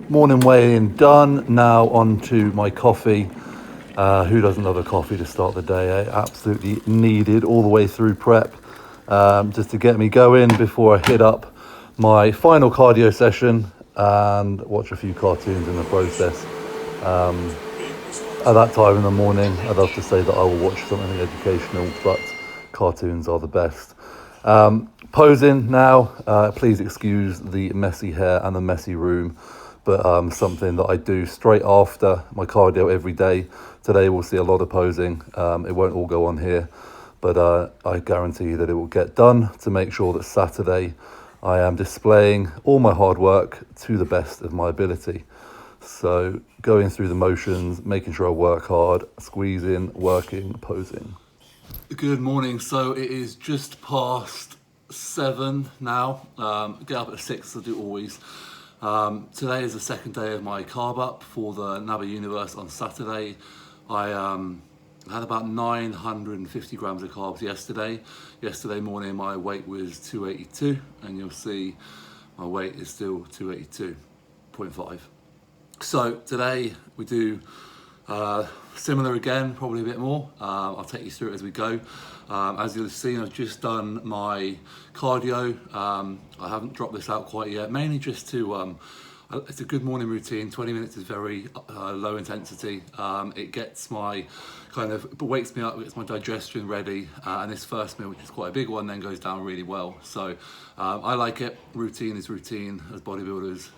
Morning weigh-in done. Now on to my coffee. Who doesn't love a coffee to start the day? Absolutely needed all the way through prep, just to get me going before I hit up my final cardio session and watch a few cartoons in the process. At that time in the morning, I'd love to say that I will watch something educational, but cartoons are the best. Posing now, please excuse the messy hair and the messy room, but something that I do straight after my cardio every day. Today we'll see a lot of posing. It won't all go on here, but I guarantee that it will get done to make sure that Saturday I am displaying all my hard work to the best of my ability. So going through the motions, making sure I work hard, squeezing, working, posing. Good morning. So it is just past 7 now. Get up at 6, I do always. Today is the second day of my carb up for the NABA Universe on Saturday. I had about 950 grams of carbs yesterday. Yesterday morning my weight was 282, and you'll see my weight is still 282.5. So today we do similar again, probably a bit more. I'll take you through it as we go. As you'll have seen, I've just done my cardio. I haven't dropped this out quite yet, mainly just to, it's a good morning routine. 20 minutes is very low intensity. It gets my wakes me up, gets my digestion ready, and this first meal, which is quite a big one, then goes down really well. So I like it. Routine is routine as bodybuilders.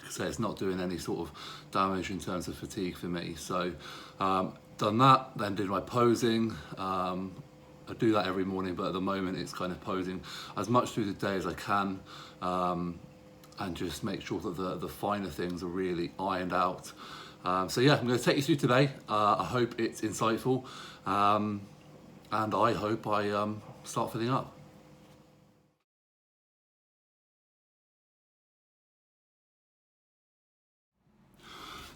So it's not doing any sort of damage in terms of fatigue for me. So done that, then did my posing. I do that every morning, but at the moment it's kind of posing as much through the day as I can, and just make sure that the finer things are really ironed out. So yeah, I'm going to take you through today. I hope it's insightful, and I hope I start filling up.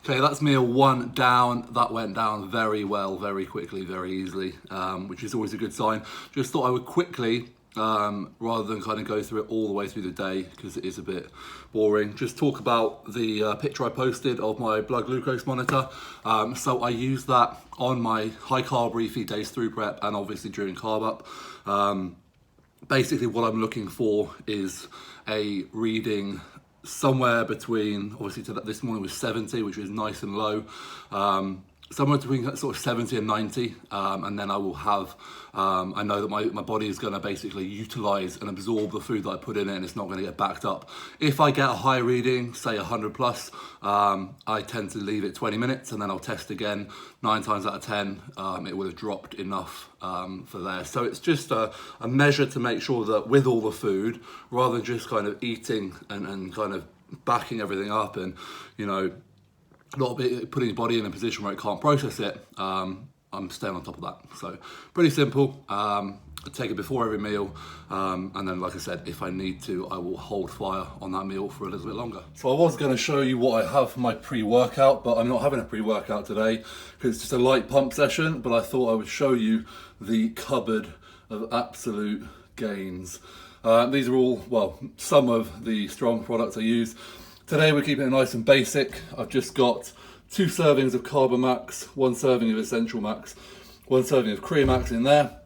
Okay, that's meal 1 down. That went down very well, very quickly, very easily, which is always a good sign. Just thought I would quickly, rather than kind of go through it all the way through the day, because it is a bit boring, just talk about the picture I posted of my blood glucose monitor. So I use that on my high carb refeed days through prep, and obviously during carb up. Basically what I'm looking for is a reading somewhere between, obviously this morning was 70, which was nice and low, somewhere between sort of 70 and 90, and then I will have, I know that my body is going to basically utilize and absorb the food that I put in it, and it's not going to get backed up. If I get a high reading, say 100 plus, I tend to leave it 20 minutes and then I'll test again. 9 times out of 10, it would have dropped enough for there. So it's just a measure to make sure that with all the food, rather than just kind of eating and kind of backing everything up and, you know, not putting your body in a position where it can't process it, I'm staying on top of that. So pretty simple. I take it before every meal, and then, like I said, if I need to, I will hold fire on that meal for a little bit longer. So I was going to show you what I have for my pre-workout, but I'm not having a pre-workout today because it's just a light pump session. But I thought I would show you the cupboard of absolute gains. These are all, well, some of the strong products I use. Today we're keeping it nice and basic. I've just got 2 servings of Carbamax, 1 serving of Essential Max, 1 serving of Creamax in there.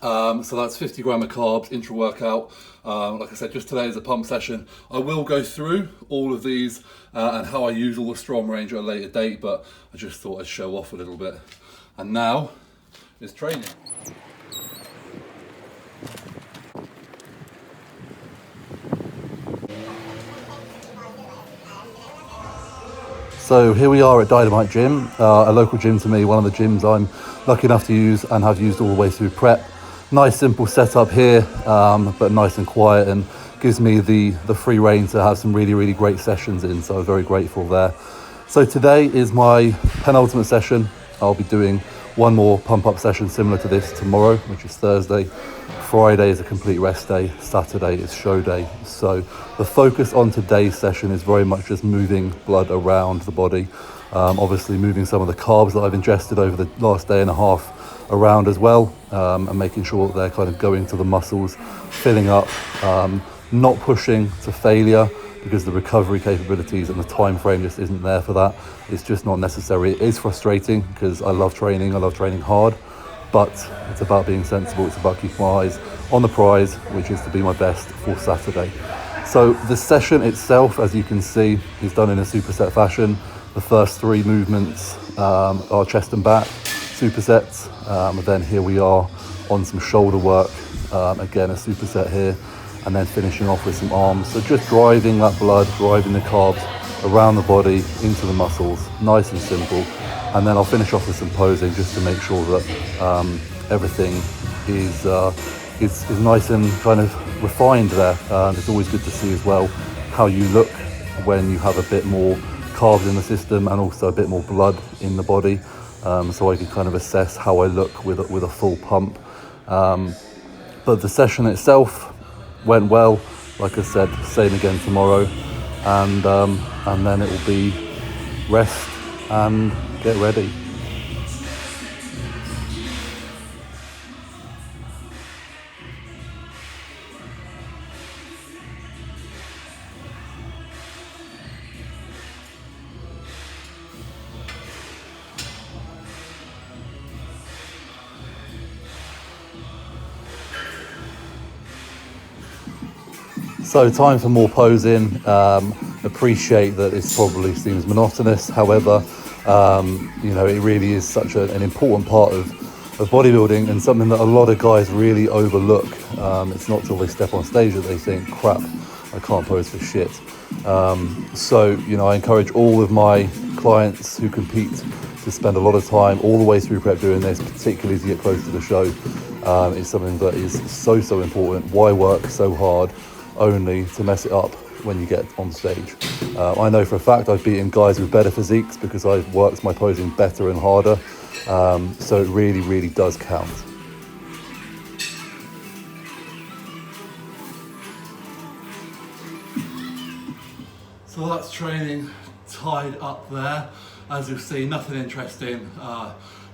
So that's 50 gram of carbs, intra-workout. Like I said, just today is a pump session. I will go through all of these and how I use all the strong range at a later date, but I just thought I'd show off a little bit. And now is training. So here we are at Dynamite Gym, a local gym to me, one of the gyms I'm lucky enough to use and have used all the way through prep. Nice simple setup here, but nice and quiet, and gives me the free rein to have some really, really great sessions in, so I'm very grateful there. So today is my penultimate session. I'll be doing 1 more pump up session similar to this tomorrow, which is Thursday. Friday is a complete rest day, Saturday is show day. So the focus on today's session is very much just moving blood around the body. Obviously moving some of the carbs that I've ingested over the last day and a half around as well, and making sure that they're kind of going to the muscles, filling up, not pushing to failure, because the recovery capabilities and the time frame just isn't there for that. It's just not necessary. It is frustrating because I love training hard, but it's about being sensible. It's about keeping my eyes on the prize, which is to be my best for Saturday. So the session itself, as you can see, is done in a superset fashion. The first 3 movements are chest and back supersets, and then here we are on some shoulder work, again a superset here, and then finishing off with some arms. So just driving that blood, driving the carbs around the body into the muscles, nice and simple. And then I'll finish off with some posing just to make sure that everything is nice and kind of refined there. It's always good to see as well how you look when you have a bit more carbs in the system and also a bit more blood in the body, so I can kind of assess how I look with a full pump. But the session itself went well. Like I said, same again tomorrow, and then it will be rest and get ready. So time for more posing. Appreciate that this probably seems monotonous. However, it really is such an important part of bodybuilding and something that a lot of guys really overlook. It's not till they step on stage that they think, crap, I can't pose for shit. So I encourage all of my clients who compete to spend a lot of time all the way through prep doing this, particularly as you get close to the show. It's something that is so important. Why work so hard only to mess it up when you get on stage? I know for a fact I've beaten guys with better physiques because I've worked my posing better and harder. So it really does count. So that's training tied up there. As you'll see, nothing interesting.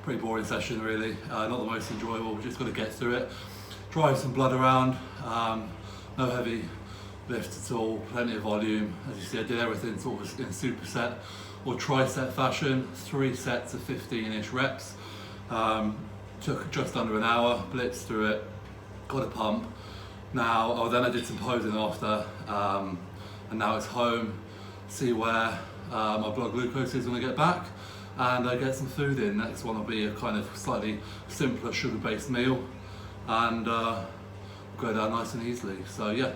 Pretty boring session really. Not the most enjoyable. We're just got to get through it. Drive some blood around. No heavy lift at all. Plenty of volume. As you see, I did everything sort of in superset or tri-set fashion. 3 sets of 15-ish reps. Took just under an hour. Blitzed through it. Got a pump. Now, then I did some posing after, and now it's home. See where my blood glucose is when I get back, and I get some food in. Next one will be a kind of slightly simpler sugar-based meal, and go down nice and easily. So yeah,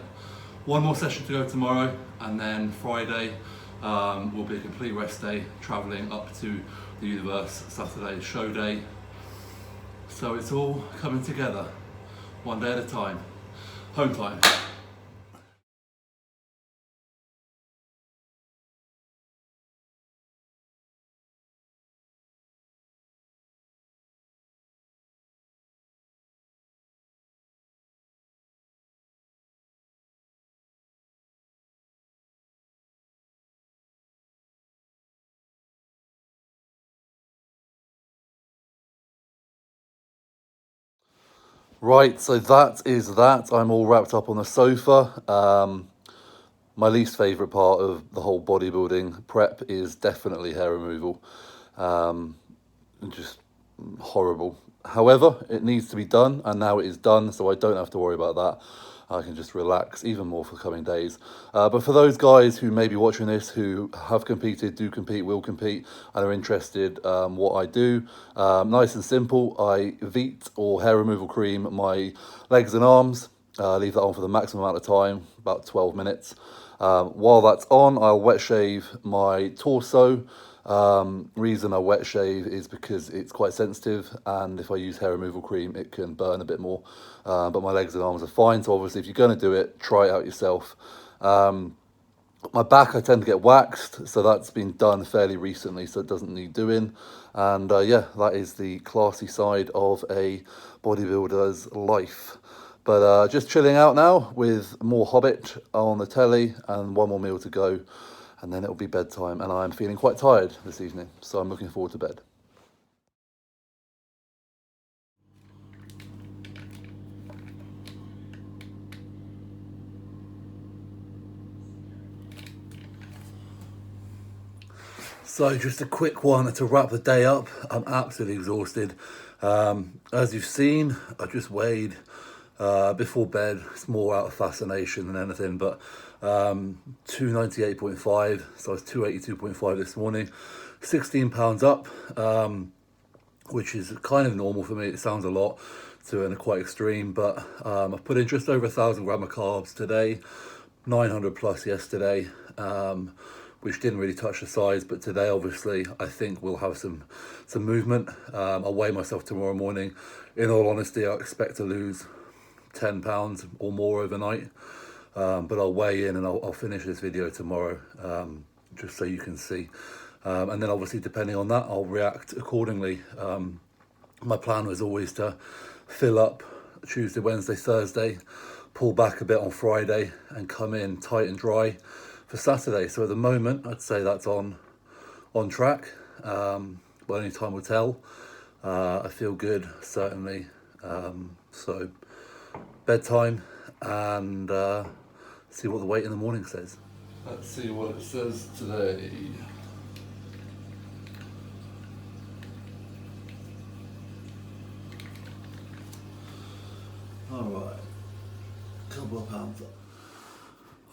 one more session to go tomorrow, and then Friday will be a complete rest day, travelling up to the universe. Saturday show day. So it's all coming together, one day at a time. Home time. Right, so that is that. I'm all wrapped up on the sofa. My least favourite part of the whole bodybuilding prep is definitely hair removal. Just horrible. However, it needs to be done, and now it is done, so I don't have to worry about that. I can just relax even more for the coming days. But for those guys who may be watching this, who have competed, do compete, will compete, and are interested what I do, nice and simple. I Veet or hair removal cream my legs and arms. Leave that on for the maximum amount of time, about 12 minutes. While that's on, I'll wet shave my torso. Reason I wet shave is because it's quite sensitive, and if I use hair removal cream it can burn a bit more, but my legs and arms are fine. So obviously if you're going to do it, try it out yourself. My back I tend to get waxed, so that's been done fairly recently, so it doesn't need doing. And yeah, that is the classy side of a bodybuilder's life. But just chilling out now with more Hobbit on the telly and one more meal to go, and then it'll be bedtime, and I'm feeling quite tired this evening, so I'm looking forward to bed. So just a quick one to wrap the day up. I'm absolutely exhausted. As you've seen, I just weighed before bed. It's more out of fascination than anything, but 298.5, so I was 282.5 this morning, 16 pounds up, which is kind of normal for me. It sounds a lot to and quite extreme, but I've put in just over 1,000 grams of carbs today, 900 plus yesterday, which didn't really touch the sides, but today obviously I think we'll have some movement. I'll weigh myself tomorrow morning. In all honesty, I expect to lose 10 pounds or more overnight, but I'll weigh in and I'll finish this video tomorrow, just so you can see. And then obviously depending on that, I'll react accordingly. My plan was always to fill up Tuesday, Wednesday, Thursday, pull back a bit on Friday and come in tight and dry for Saturday. So at the moment, I'd say that's on track, but only time will tell. I feel good, certainly. So bedtime and see what the weight in the morning says. Let's see what it says today. All right, couple of pounds up.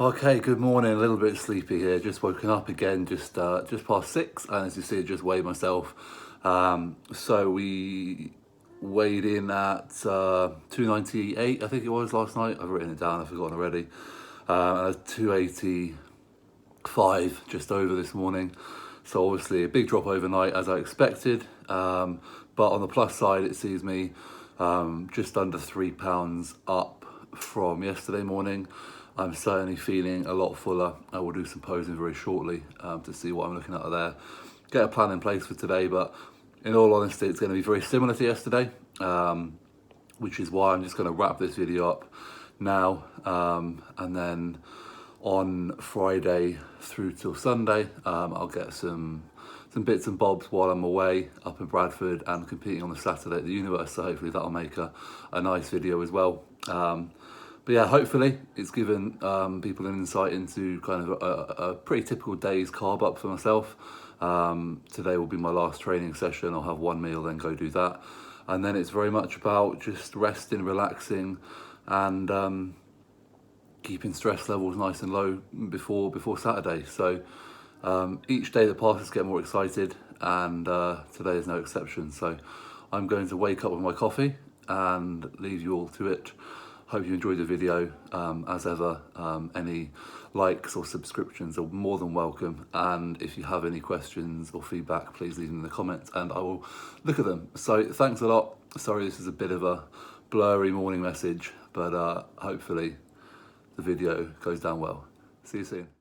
Okay, good morning. A little bit sleepy here. Just woken up again, just past 6, and as you see, I just weighed myself. So we weighed in at 298, I think it was last night. I've written it down. I've forgotten already. 285 just over this morning. So obviously a big drop overnight as I expected. But on the plus side, it sees me just under 3 pounds up from yesterday morning. I'm certainly feeling a lot fuller. I will do some posing very shortly to see what I'm looking at there. Get a plan in place for today, but in all honesty, it's going to be very similar to yesterday, which is why I'm just going to wrap this video up now, and then on Friday through till Sunday, I'll get some bits and bobs while I'm away up in Bradford and competing on the Saturday at the Universe, so hopefully that'll make a nice video as well. But yeah, hopefully it's given people an insight into kind of a pretty typical day's carb up for myself. Today will be my last training session. I'll have one meal, then go do that. And then it's very much about just resting, relaxing, and keeping stress levels nice and low before Saturday. So each day that passes get more excited, and today is no exception. So I'm going to wake up with my coffee and leave you all to it. Hope you enjoyed the video. As ever, any likes or subscriptions are more than welcome. And if you have any questions or feedback, please leave them in the comments and I will look at them. So thanks a lot. Sorry this is a bit of a blurry morning message, but hopefully the video goes down well. See you soon.